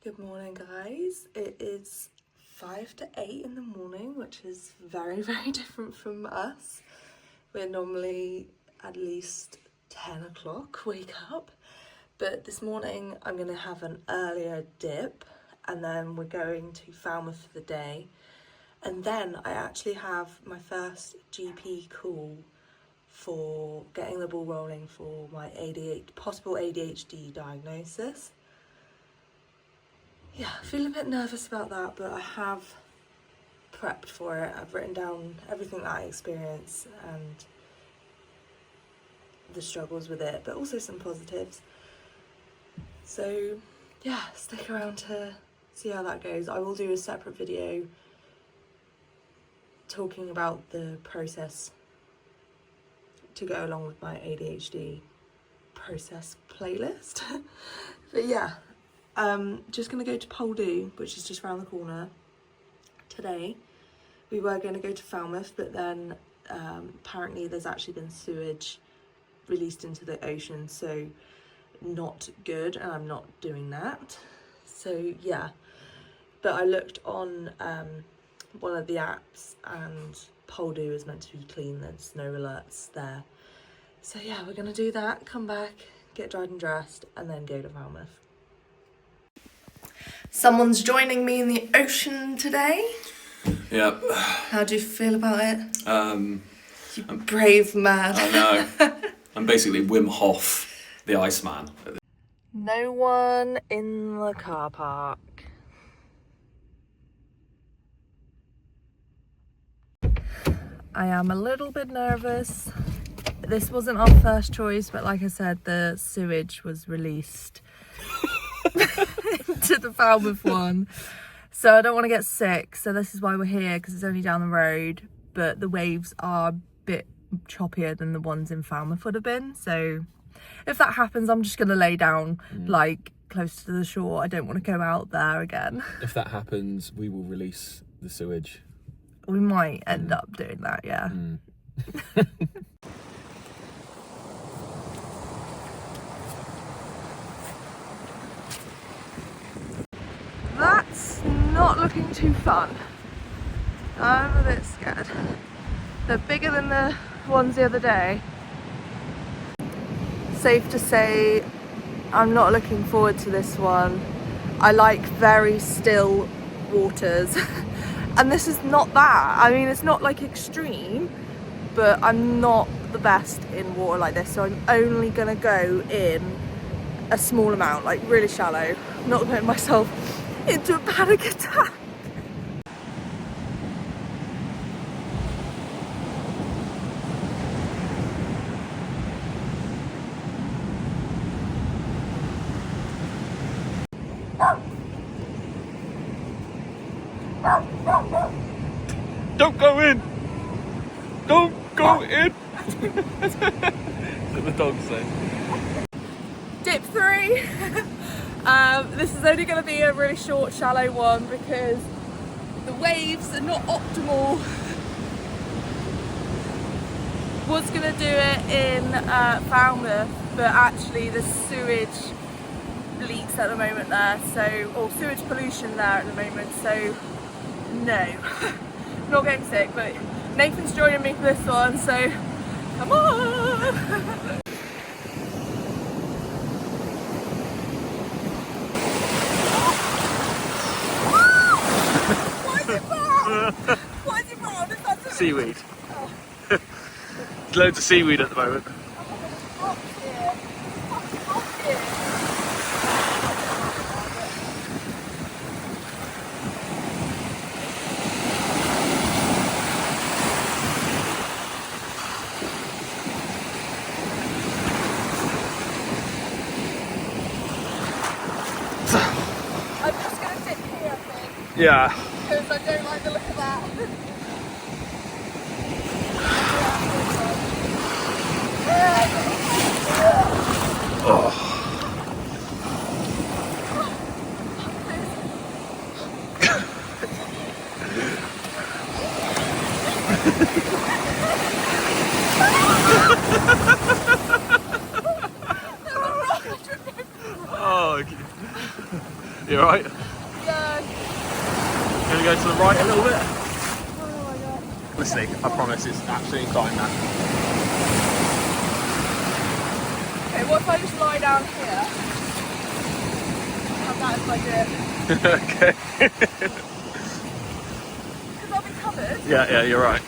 Good morning, guys. It is 5 to 8 in the morning, which is very, very different from us. We're normally at least 10 o'clock wake up, but this morning I'm going to have an earlier dip and then we're going to Falmouth for the day. And then I actually have my first GP call for getting the ball rolling for my possible ADHD diagnosis. Yeah, I feel a bit nervous about that, but I have prepped for it. I've written down everything that I experienced and the struggles with it, but also some positives. So yeah, stick around to see how that goes. I will do a separate video talking about the process to go along with my ADHD process playlist. But yeah. Just going to go to Poldu, which is just around the corner today. We were going to go to Falmouth, but then apparently there's actually been sewage released into the ocean, so not good, and I'm not doing that. So yeah, but I looked on one of the apps and Poldu is meant to be clean, there's no alerts there. So yeah, we're going to do that, come back, get dried and dressed, and then go to Falmouth. Someone's joining me in the ocean today. Yep. How do you feel about it? You I'm brave man. I know. I'm basically Wim Hof, the Iceman. No one in the car park. I am a little bit nervous. This wasn't our first choice, but like I said, the sewage was released into the Falmouth one, so I don't want to get sick, so this is why we're here, because it's only down the road, but the waves are a bit choppier than the ones in Falmouth would have been, so if that happens I'm just going to lay down like close to the shore. I don't want to go out there again. If that happens, we will release the sewage. We might end up doing that, yeah. That's not looking too fun. I'm a bit scared. They're bigger than the ones the other day. Safe to say, I'm not looking forward to this one. I like very still waters. And this is not that. I mean, it's not like extreme, but I'm not the best in water like this. So I'm only gonna go in a small amount, like really shallow. I'm not putting myself into a panic attack. Don't go in! Don't go in! That's what the dog say. Dip 3. This is only going to be a really short, shallow one because the waves are not optimal. Was going to do it in Falmouth, but actually the sewage leaks at the moment there, so, or sewage pollution there at the moment, so no. Not getting sick, but Nathan's joining me for this one, so come on! What is it from? Seaweed. Oh. There's loads of seaweed at the moment. I'm just going to sit here, I think. Yeah. Because I don't like the look of that. Oh. You alright? Yeah. Gonna go to the right a little bit? Oh my god. Honestly, I promise it's absolutely fine now. Okay, what if I just lie down here? Have that as my grip. Okay. Because I'll be covered. Yeah, you're right.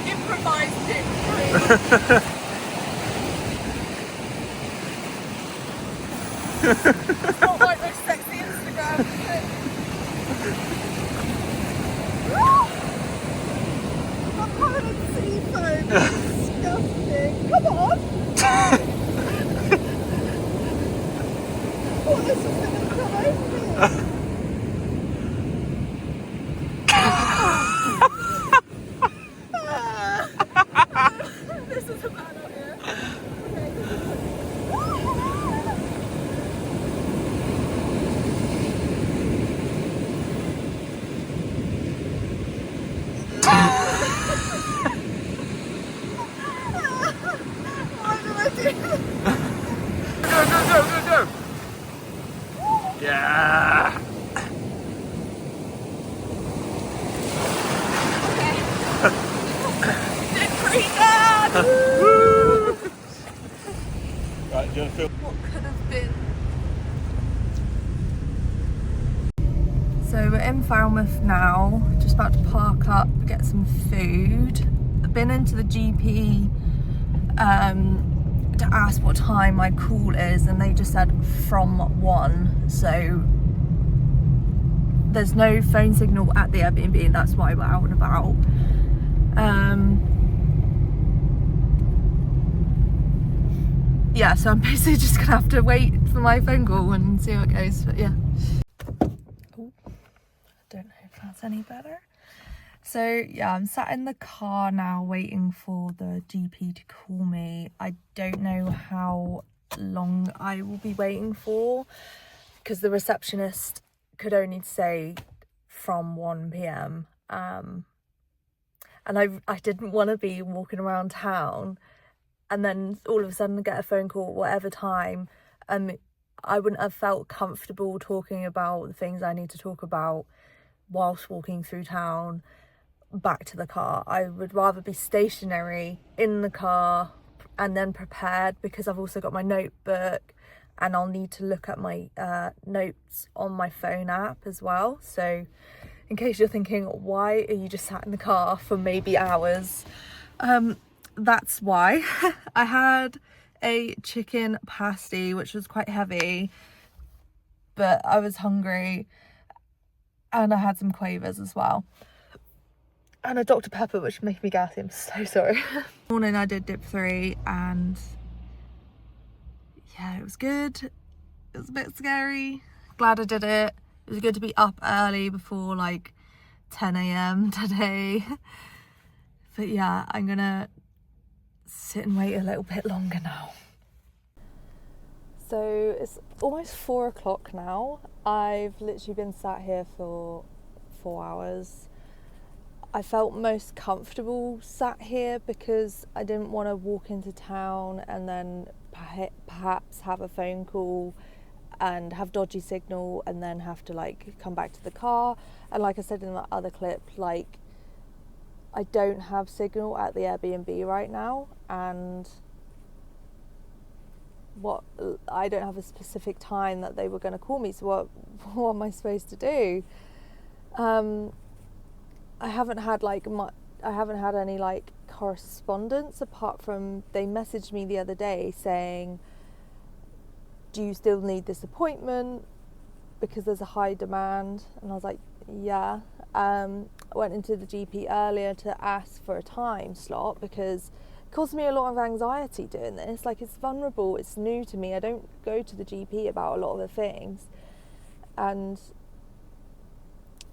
Improvised dick free. It's not like those sexy Instagram pics. I'm covered in sea foam. Disgusting. Come on. What, this is going to come over me? This is a bad idea. Why did I do this? Go. Yeah. Right, do you want to feel? What could have been? So we're in Falmouth now, just about to park up, get some food. I've been into the GP to ask what time my call is, and they just said from 1, so there's no phone signal at the Airbnb, and that's why we're out and about. Yeah, so I'm basically just gonna have to wait for my phone call and see how it goes, but yeah. Oh, I don't know if that's any better. So yeah, I'm sat in the car now waiting for the GP to call me. I don't know how long I will be waiting for, because the receptionist could only say from 1 p.m. And I didn't want to be walking around town and then all of a sudden get a phone call whatever time. I wouldn't have felt comfortable talking about the things I need to talk about whilst walking through town back to the car. I would rather be stationary in the car and then prepared, because I've also got my notebook and I'll need to look at my notes on my phone app as well. So in case you're thinking, why are you just sat in the car for maybe hours? That's why. I had a chicken pasty, which was quite heavy, but I was hungry, and I had some quavers as well, and a Dr. Pepper, which made me gassy. I'm so sorry. Morning I did dip 3, and yeah, it was good. It was a bit scary. Glad I did it. It was good to be up early before like 10 a.m. today. But yeah, I'm gonna sit and wait a little bit longer now. So it's almost 4 o'clock now. I've literally been sat here for 4 hours. I felt most comfortable sat here because I didn't want to walk into town and then perhaps have a phone call and have dodgy signal and then have to like come back to the car. And like I said in that other clip, like I don't have signal at the Airbnb right now, and I don't have a specific time that they were going to call me, so what am I supposed to do? I haven't had any like correspondence apart from they messaged me the other day saying, do you still need this appointment because there's a high demand? And I was like, yeah. I went into the GP earlier to ask for a time slot because it caused me a lot of anxiety doing this. Like, it's vulnerable, it's new to me. I don't go to the GP about a lot of the things, and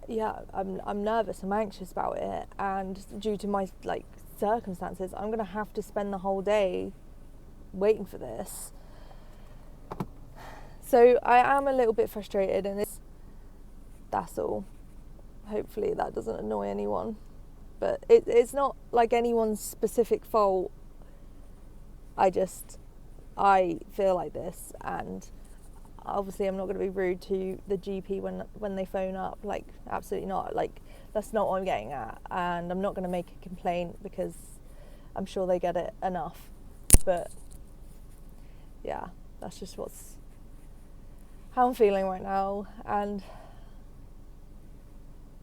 yeah, I'm nervous, I'm anxious about it, and due to my like circumstances, I'm gonna have to spend the whole day waiting for this. So I am a little bit frustrated, and that's all. Hopefully that doesn't annoy anyone, but it's not like anyone's specific fault. I feel like this, and obviously I'm not going to be rude to the GP when they phone up, like absolutely not, like that's not what I'm getting at, and I'm not going to make a complaint because I'm sure they get it enough. But yeah, that's just how I'm feeling right now, and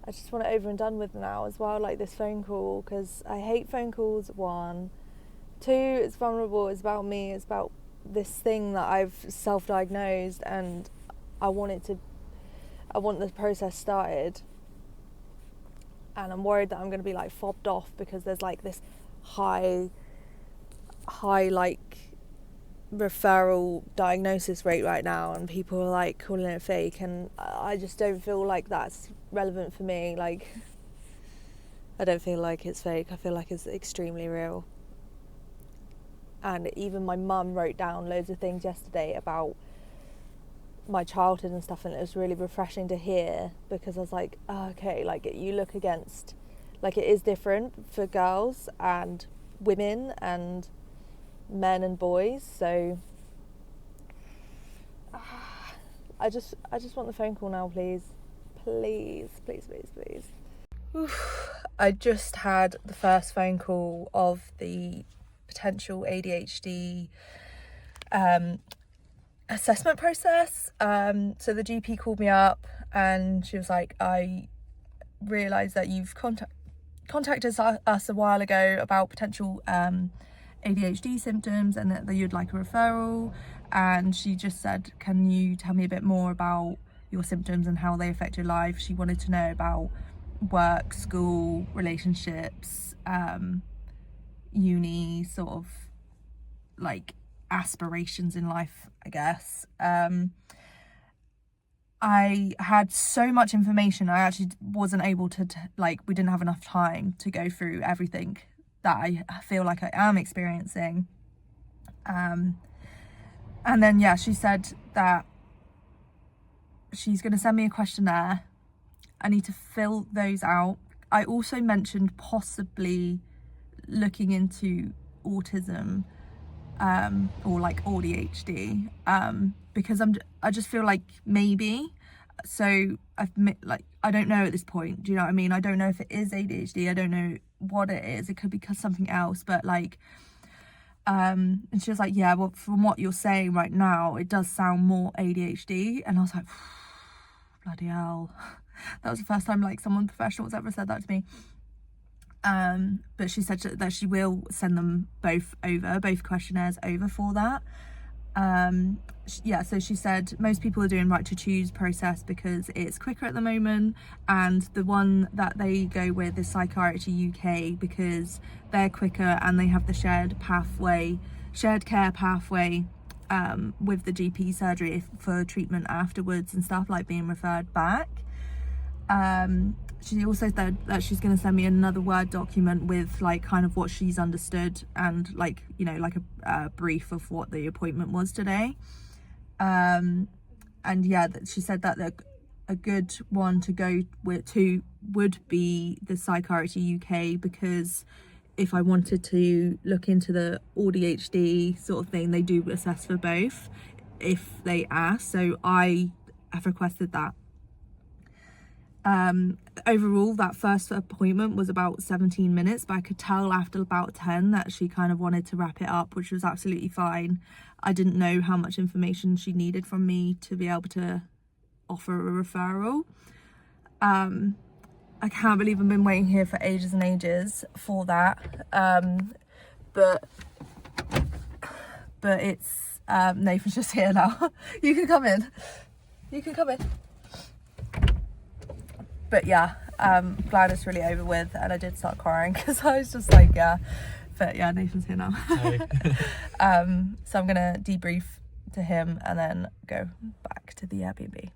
I just want it over and done with now as well, like this phone call, because I hate phone calls, 1. 2, it's vulnerable, it's about me, it's about this thing that I've self-diagnosed, and I want the process started, and I'm worried that I'm going to be like fobbed off because there's like this high like referral diagnosis rate right now, and people are like calling it fake, and I just don't feel like that's relevant for me. Like, I don't feel like it's fake, I feel like it's extremely real. And even my mum wrote down loads of things yesterday about my childhood and stuff, and it was really refreshing to hear, because I was like, oh, okay, like you look against, like it is different for girls and women and men and boys, so I just want the phone call now, please. Oof. I just had the first phone call of the potential ADHD assessment process. So the GP called me up and she was like, I realised that you've contacted us a while ago about potential ADHD symptoms and that you'd like a referral, and she just said, can you tell me a bit more about your symptoms and how they affect your life? She wanted to know about work, school, relationships, uni, sort of like aspirations in life, I guess. I had so much information, I actually wasn't able to we didn't have enough time to go through everything that I feel like I am experiencing. And then yeah, she said that she's going to send me a questionnaire. I need to fill those out. I also mentioned possibly looking into autism or like ADHD, because I just feel like maybe. So I don't know at this point, do you know what I mean? I don't know if it is ADHD, I don't know what it is, it could be something else, but like and she was like, yeah, well, from what you're saying right now, it does sound more ADHD. And I was like, bloody hell. That was the first time like someone professional has ever said that to me. But she said that she will send them both questionnaires over for that. Yeah, so she said most people are doing right to choose process because it's quicker at the moment, and the one that they go with is Psychiatry UK because they're quicker and they have the shared care pathway with the GP surgery for treatment afterwards and stuff, like being referred back. She also said that she's going to send me another Word document with like kind of what she's understood and like, you know, like a brief of what the appointment was today. And yeah, she said that a good one to go to would be the Psychiatry UK, because if I wanted to look into the ADHD sort of thing, they do assess for both if they ask. So I have requested that. Overall, that first appointment was about 17 minutes, but I could tell after about 10 that she kind of wanted to wrap it up, which was absolutely fine. I didn't know how much information she needed from me to be able to offer a referral. I can't believe I've been waiting here for ages and ages for that. But it's Nathan's just here now. You can come in. But yeah, glad it's really over with, and I did start crying because I was just like, yeah. But yeah, Nathan's here now. Hey. So I'm gonna debrief to him and then go back to the Airbnb.